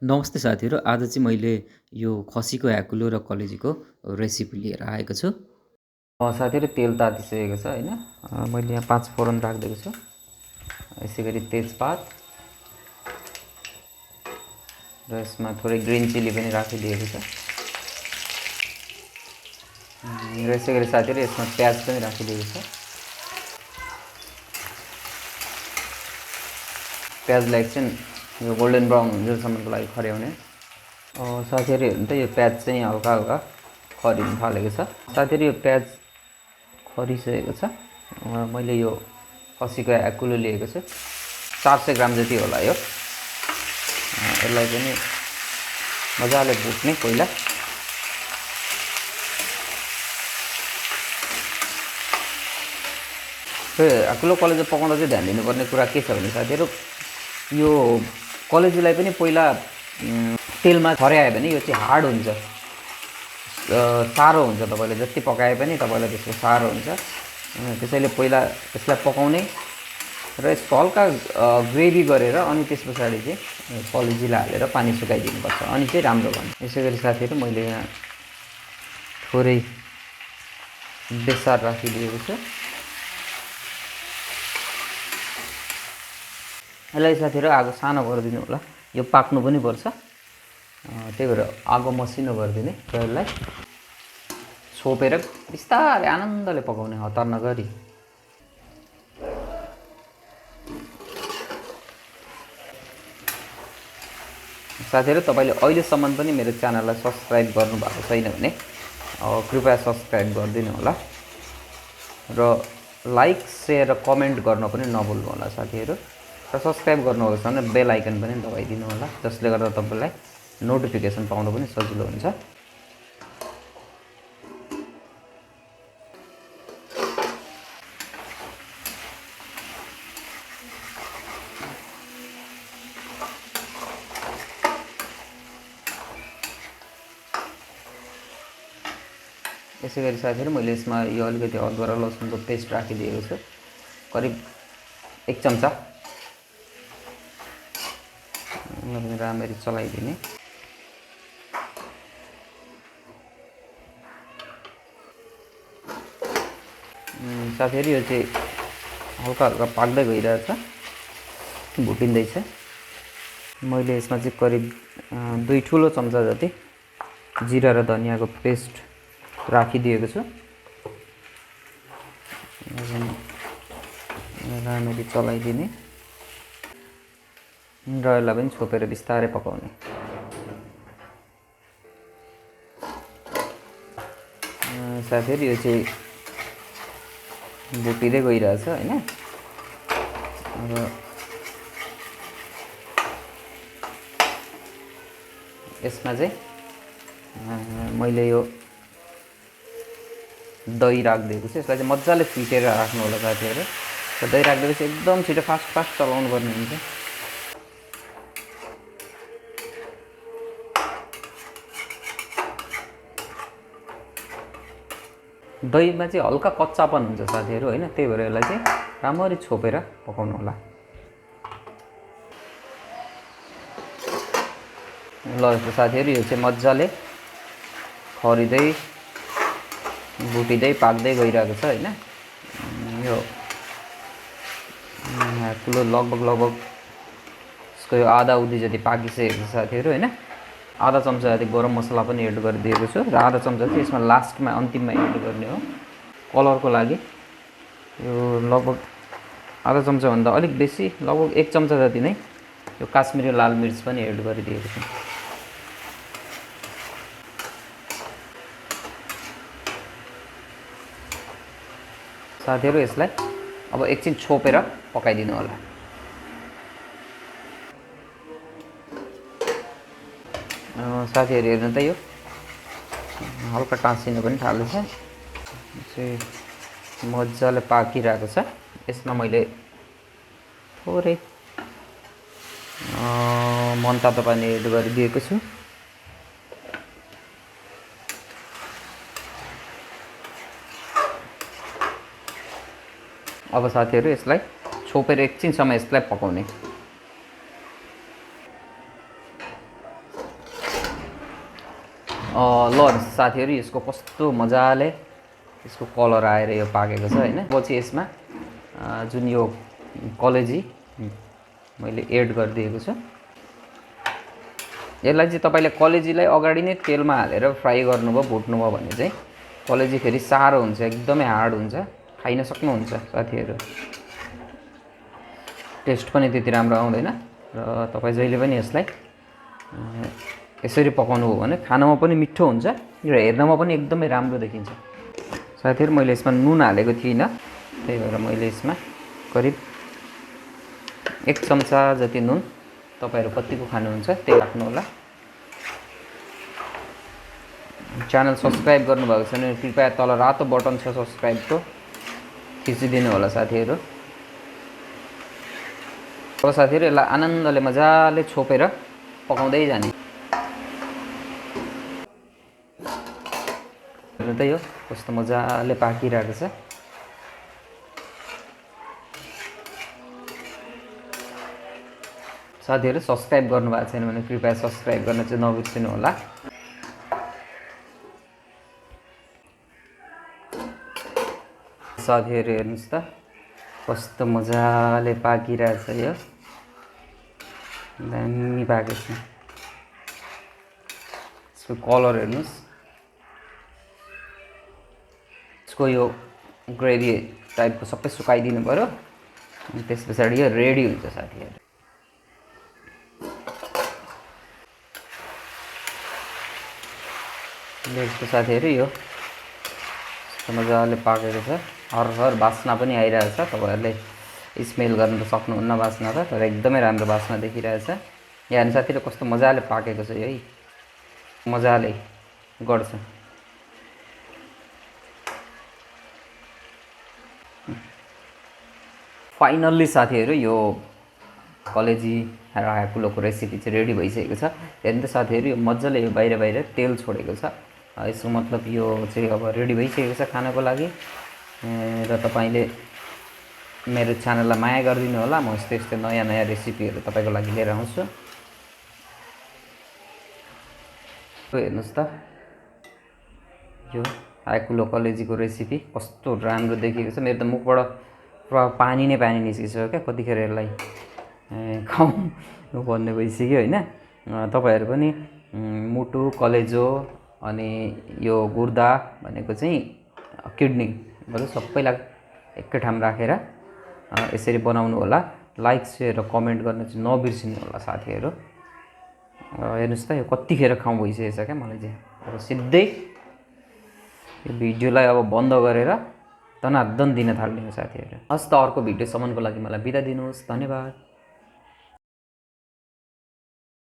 नमस्ते साथीहरू। आज चाहिँ मैले यो खसीको ह्याकुलो र कलेजीको रेसिपी लिएर आएको छु। साथीहरू तेल तातिसकेको छ हैन। मैले यहाँ 5 फोरन राखिदिएको छु। यसै गरी तेजपात र यसमा थोरै ग्रिन चिली पनि राखिदिएको छ। र यसै गरी साथीहरू यसमा प्याज पनि राखिदिएको छ। प्याजलाई एकछिन यो गोल्डन ब्राउन हुन्जेलसम्मको लागि खर्याउने। साथीहरू हेर्नु त यो प्याज चाहिँ हल्का हल्का खरिन थालेको छ। साथीहरू यो प्याज खरिसकेको छ। मैले यो खसीको ह्याकुलो लिएको छु, 400 ग्राम जति होला यो। यसलाई पनि मजाले भुट्ने पहिला। ह्याकुलो कलेजी पकाउँदा चाहिँ ध्यान दिनुपर्ने कुरा के छ भने साथीहरू, यो कलेजीलाई पनि पहिला तेलमा खर्यायो भने यो चाहिँ हार्ड हुन्छ, साह्रो हुन्छ। तपाईँले जति पकाए पनि तपाईँलाई त्यसको साह्रो हुन्छ। त्यसैले पहिला यसलाई पकाउने र यसको हल्का ग्रेभी गरेर अनि त्यस पछाडि चाहिँ कलेजीलाई हालेर पानी सुकाइदिनुपर्छ, अनि चाहिँ राम्रो बन्छ। यसै गरी साथीहरू मैले यहाँ थोरै बेसार राखिदिएको छु। यसलाई साथीहरू आगो सानो गरिदिनु होला, यो पाक्नु पनि पर्छ। त्यही भएर आगो मसिनो गरिदिने र यसलाई छोपेर बिस्तारै आनन्दले पकाउने, हतार नगरी। साथीहरू तपाईँले अहिलेसम्म पनि मेरो च्यानललाई सब्सक्राइब गर्नुभएको छैन भने कृपया सब्सक्राइब गरिदिनु होला र लाइक सेयर र कमेन्ट गर्न पनि नभुल्नु होला साथीहरू। र सब्सक्राइब गर्नुभएको छ भने बेल आइकन पनि दबाइदिनु होला, जसले गर्दा तपाईँलाई नोटिफिकेसन पाउनु पनि सजिलो हुन्छ। यसै गरी साथीहरू मैले यसमा यो अलिकति अदुवा र लसुनको पेस्ट राखिदिएको छु, करिब 1 चम्चा। राम्ररी चलाइदिने। साथीहरू यो चाहिँ हल्का हल्का पाक्दै गइरहेछ, भुटिँदैछ। मैले यसमा चाहिँ करिब 2 ठुलो चम्चा जति जिरा र धनियाँको पेस्ट राखिदिएको छु। राम्ररी चलाइदिने र यसलाई पनि छोपेर बिस्तारै पकाउने। साथीहरू यो चाहिँ भुटिँदै गइरहेछ हैन। अब यसमा चाहिँ मैले यो दही राखिदिएको छु। यसलाई चाहिँ मजाले फिटेर राख्नु होला साथीहरू। र दही राखिदिएपछि एकदम छिटो फास्ट चलाउनु पर्ने हुन्छ। दहीमा चाहिँ हल्का कच्चापन हुन्छ साथीहरू हैन, त्यही भएर यसलाई चाहिँ राम्ररी छोपेर पकाउनु होला। ल साथीहरू यो चाहिँ मजाले खरिँदै भुटिँदै पाक्दै गइरहेको छ हैन। यो ह्याकुलो लगभग यसको यो आधा उधी जति पाकिसकेको छ साथीहरू हैन। आधा चम्चा जति गरम मसला पनि एड गरिदिएको छु र आधा चम्चा चाहिँ यसमा लास्टमा अन्तिममा एड गर्ने हो कलरको लागि। यो लगभग आधा चम्चाभन्दा अलिक बेसी, लगभग 1 चम्चा जति नै यो काश्मिरी लाल मिर्च पनि एड गरिदिएको छु। साथीहरू यसलाई अब एकछिन छोपेर पकाइदिनु होला। साथीहरू हेर्नु त यो हल्का टाँसिनु पनि थालेछ, चाहिँ मजाले पाकिरहेको छ। यसमा मैले थोरै मनतातो पानी एड गरिदिएको छु। अब साथीहरू यसलाई छोपेर एकछिन समय यसलाई पकाउने। ल साथीहरू यसको कस्तो मजाले यसको कलर आएर यो पाकेको छ हैन। पछि यसमा जुन यो कलेजी मैले एड गरिदिएको छु। यसलाई चाहिँ तपाईले कलेजीलाई अगाडि नै तेलमा हालेर फ्राई गर्नुभयो भुट्नुभयो भने चाहिँ कलेजी फेरि सारो हुन्छ, एकदमै हार्ड हुन्छ, खाइ नसक्नुहुन्छ साथीहरू। टेस्ट पनि त्यति राम्रो आउँदैन र तपाई जहिले पनि यसलाई यसरी पकाउनु हो भने खानामा पनि मिठो हुन्छ र हेर्नमा पनि एकदमै राम्रो देखिन्छ। साथीहरू मैले यसमा नुन हालेको थिइनँ, त्यही भएर मैले यसमा करिब 1 चम्चा जति नुन, तपाईहरु कतिको खानुहुन्छ त्यही राख्नु होला। च्यानल सब्स्क्राइब गर्नुभएको छैन भने कृपया तल रातो बटन छ सब्स्क्राइबको, थिचिदिनु होला साथीहरू। अब साथीहरू यसलाई आनन्दले मजाले छोपेर पकाउँदै जाने। हेर्नु त यो कस्तो मजाले पाकिरहेको छ। साथीहरू सब्स्क्राइब गर्नुभएको छैन भने कृपया सब्स्क्राइब गर्न चाहिँ नबिर्सिनु होला। साथीहरू हेर्नुस् त कस्तो मजाले पाकिरहेछ यो, दामी पाकेको छ। यसको कलर हेर्नुस्, यसको यो ग्रेभी टाइपको सबै सुकाइदिनु पर्यो, अनि त्यसपछि यो रेडी हुन्छ साथीहरू। यसको साथीहरू यो मजाले पाकेको छ, हर बास्ना पनि आइरहेछ। तपाईहरुले स्मेल गर्न त सक्नुहुन्न बास्ना त, तर एकदमै राम्रो बास्ना देखिरहेछ। यहाँ साथीहरु कस्तो मजाले पाकेको छ यो, मजाले गर्छ। फाइनल्ली साथीहरु यो कलेजी र हाकुलोको रेसिपी चाहिँ रेडी भइसकेको छ। हेर्नु त साथीहरु यो मजाले यो बाहिर तेल छोडेको छ। यसको मतलब यो चाहिँ अब रेडी भइसकेको छ खानको लागि। र तपाईले मेरो च्यानललाई माया गरिदिनु होला, म यस्तै नयाँ रेसिपीहरु तपाईको लागि लिएर आउँछु। हेर्नुस् त यो हाकुलो कलेजीको रेसिपी कस्तो राम्रो देखिएको छ। मेरो त मुखबाट पुरा पानी नै पानी निस्किसक्यो क्या, कतिखेर यसलाई खाउँ भन्ने भइसक्यो हैन। तपाईहरु पनि मुटु, कलेजो अनि यो गुर्दा भनेको चाहिँ किडनी मतलब सबैलाई एकै ठाउँ राखेर यसरी बनाउनु होला। लाइक, शेयर र कमेन्ट गर्न चाहिँ नबिर्सिनु होला साथीहरु। हेर्नुस् त यो कतिखेर खाउँ भइसकेछ क्या मलाई चाहिँ। अब सिधै यो भिडियोलाई अब बन्द गरेर धनाधन दिन थाल्ने हो साथीहरु। हस् त अर्को भिडियोसम्मको लागि मलाई बिदा दिनुहोस्। धन्यवाद।